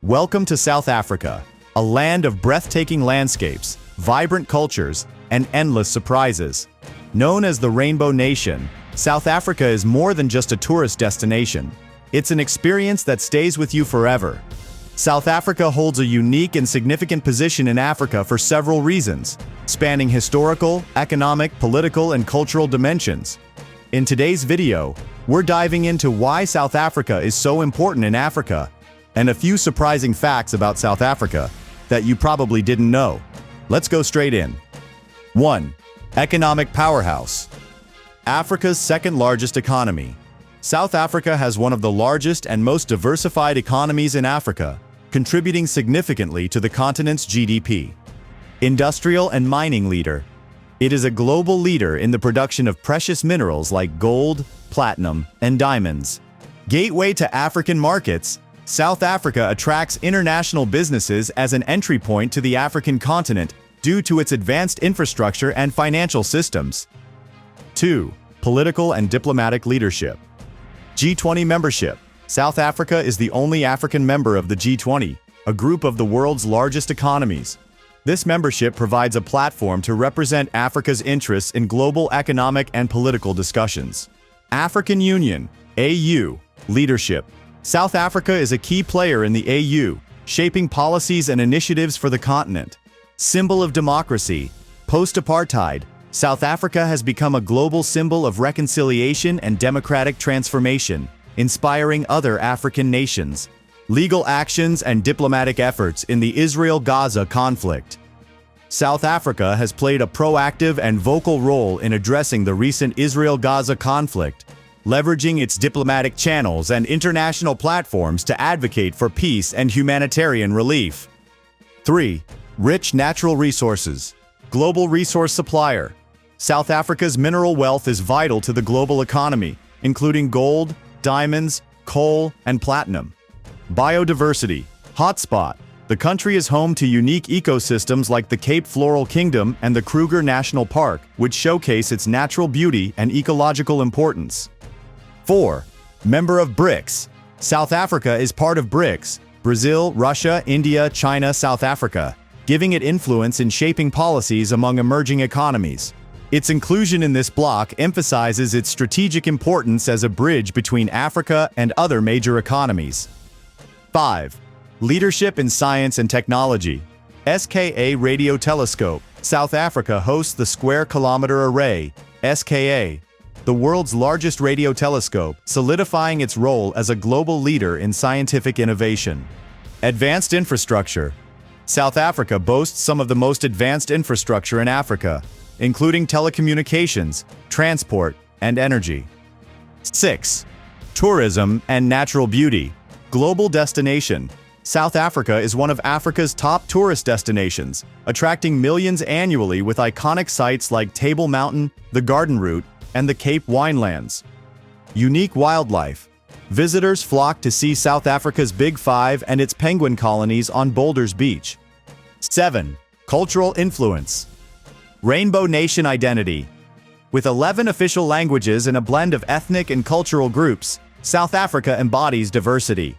Welcome to South Africa, a land of breathtaking landscapes, vibrant cultures, and endless surprises. Known as the Rainbow Nation, South Africa is more than just a tourist destination. It's an experience that stays with you forever. South Africa holds a unique and significant position in Africa for several reasons, spanning historical, economic, political, and cultural dimensions. In today's video, we're diving into why South Africa is so important in Africa, and a few surprising facts about South Africa that you probably didn't know. Let's go straight in. 1. Economic powerhouse. Africa's second largest economy. South Africa has one of the largest and most diversified economies in Africa, contributing significantly to the continent's GDP. Industrial and mining leader. It is a global leader in the production of precious minerals like gold, platinum, and diamonds. Gateway to African markets. South Africa attracts international businesses as an entry point to the African continent due to its advanced infrastructure and financial systems. 2. Political and diplomatic leadership. G20 membership. South Africa is the only African member of the G20, a group of the world's largest economies. This membership provides a platform to represent Africa's interests in global economic and political discussions. African Union, AU, leadership. South Africa is a key player in the AU, shaping policies and initiatives for the continent. Symbol of democracy. Post-apartheid, South Africa has become a global symbol of reconciliation and democratic transformation, inspiring other African nations. Legal actions and diplomatic efforts in the Israel-Gaza conflict. South Africa has played a proactive and vocal role in addressing the recent Israel-Gaza conflict, leveraging its diplomatic channels and international platforms to advocate for peace and humanitarian relief. 3. Rich natural resources. Global resource supplier. South Africa's mineral wealth is vital to the global economy, including gold, diamonds, coal, and platinum. Biodiversity. Hotspot. The country is home to unique ecosystems like the Cape Floral Kingdom and the Kruger National Park, which showcase its natural beauty and ecological importance. 4. Member of BRICS. South Africa is part of BRICS: Brazil, Russia, India, China, South Africa, giving it influence in shaping policies among emerging economies. Its inclusion in this bloc emphasizes its strategic importance as a bridge between Africa and other major economies. 5. Leadership in science and technology. SKA Radio Telescope. South Africa hosts the Square Kilometre Array, SKA, the world's largest radio telescope, solidifying its role as a global leader in scientific innovation. Advanced infrastructure. South Africa boasts some of the most advanced infrastructure in Africa, including telecommunications, transport, and energy. 6. Tourism and natural beauty. Global destination. South Africa is one of Africa's top tourist destinations, attracting millions annually with iconic sites like Table Mountain, the Garden Route, and the Cape Winelands. Unique wildlife. Visitors flock to see South Africa's Big Five and its penguin colonies on Boulders Beach. 7. Cultural influence. Rainbow Nation identity. With 11 official languages and a blend of ethnic and cultural groups, South Africa embodies diversity.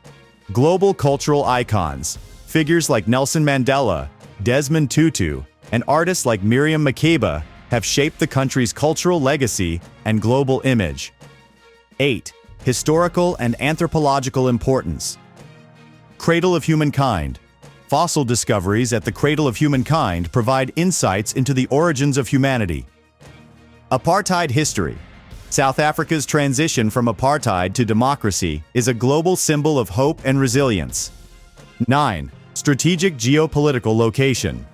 Global cultural icons. Figures like Nelson Mandela, Desmond Tutu, and artists like Miriam Makeba have shaped the country's cultural legacy and global image. 8. Historical and anthropological importance. Cradle of humankind. Fossil discoveries at the Cradle of Humankind provide insights into the origins of humanity. Apartheid history. South Africa's transition from apartheid to democracy is a global symbol of hope and resilience. 9. Strategic geopolitical location.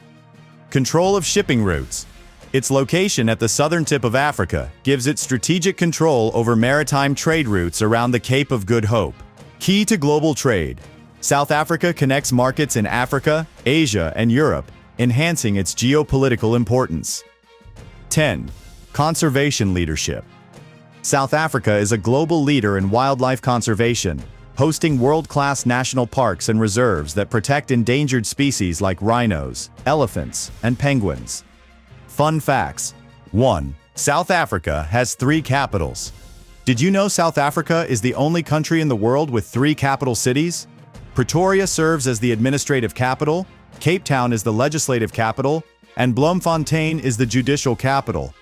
Control of shipping routes. Its location at the southern tip of Africa gives it strategic control over maritime trade routes around the Cape of Good Hope. Key to global trade. South Africa connects markets in Africa, Asia, and Europe, enhancing its geopolitical importance. 10. Conservation leadership. South Africa is a global leader in wildlife conservation, hosting world-class national parks and reserves that protect endangered species like rhinos, elephants, and penguins. Fun facts. 1. South Africa has 3 capitals. Did you know South Africa is the only country in the world with 3 capital cities? Pretoria serves as the administrative capital, Cape Town is the legislative capital, and Bloemfontein is the judicial capital.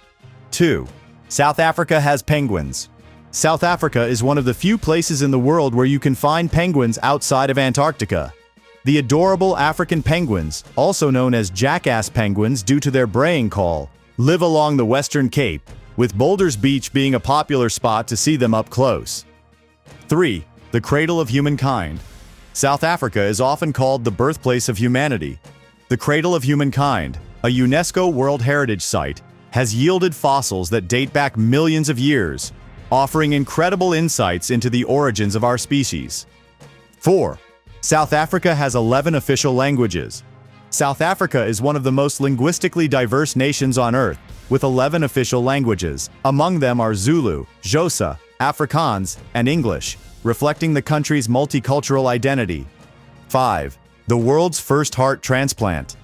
2. South Africa has penguins. South Africa is one of the few places in the world where you can find penguins outside of Antarctica. The adorable African penguins, also known as jackass penguins due to their braying call, live along the Western Cape, with Boulders Beach being a popular spot to see them up close. 3. The cradle of humankind. South Africa is often called the birthplace of humanity. The cradle of humankind, a UNESCO World Heritage Site, has yielded fossils that date back millions of years, offering incredible insights into the origins of our species. 4. South Africa has 11 official languages. South Africa is one of the most linguistically diverse nations on Earth, with 11 official languages. Among them are Zulu, Xhosa, Afrikaans, and English, reflecting the country's multicultural identity. 5. The world's first heart transplant.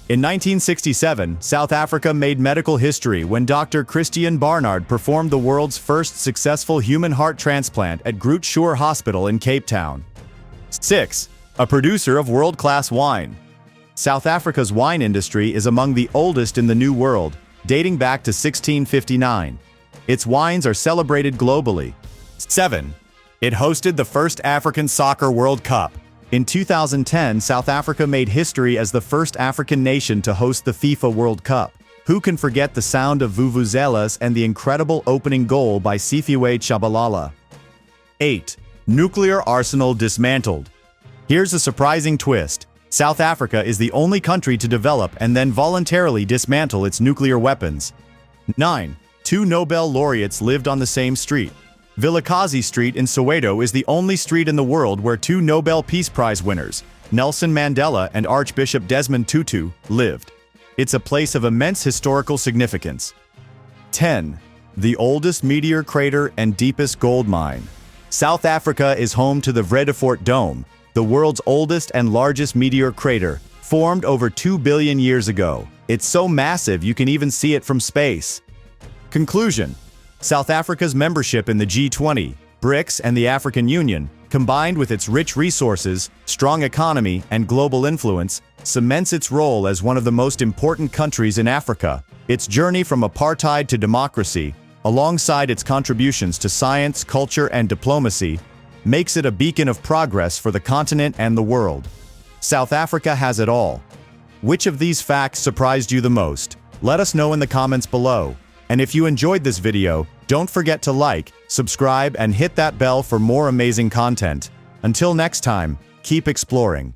In 1967, South Africa made medical history when Dr. Christian Barnard performed the world's first successful human heart transplant at Groote Schuur Hospital in Cape Town. 6. A producer of world-class wine. South Africa's wine industry is among the oldest in the New World, dating back to 1659. Its wines are celebrated globally. 7. It hosted the first African Soccer World Cup. In 2010, South Africa made history as the first African nation to host the FIFA World Cup. Who can forget the sound of vuvuzelas and the incredible opening goal by Sifiwe Tshabalala? 8. Nuclear arsenal dismantled. Here's a surprising twist. South Africa is the only country to develop and then voluntarily dismantle its nuclear weapons. 9. 2 Nobel laureates lived on the same street. Vilakazi Street in Soweto is the only street in the world where 2 Nobel Peace Prize winners, Nelson Mandela and Archbishop Desmond Tutu, lived. It's a place of immense historical significance. 10. The oldest meteor crater and deepest gold mine. South Africa is home to the Vredefort Dome, the world's oldest and largest meteor crater, formed over 2 billion years ago. It's so massive you can even see it from space. Conclusion. South Africa's membership in the G20, BRICS, and the African Union, combined with its rich resources, strong economy, and global influence, cements its role as one of the most important countries in Africa. Its journey from apartheid to democracy, alongside its contributions to science, culture, and diplomacy, makes it a beacon of progress for the continent and the world. South Africa has it all. Which of these facts surprised you the most? Let us know in the comments below. And if you enjoyed this video, don't forget to like, subscribe, and hit that bell for more amazing content. Until next time, keep exploring.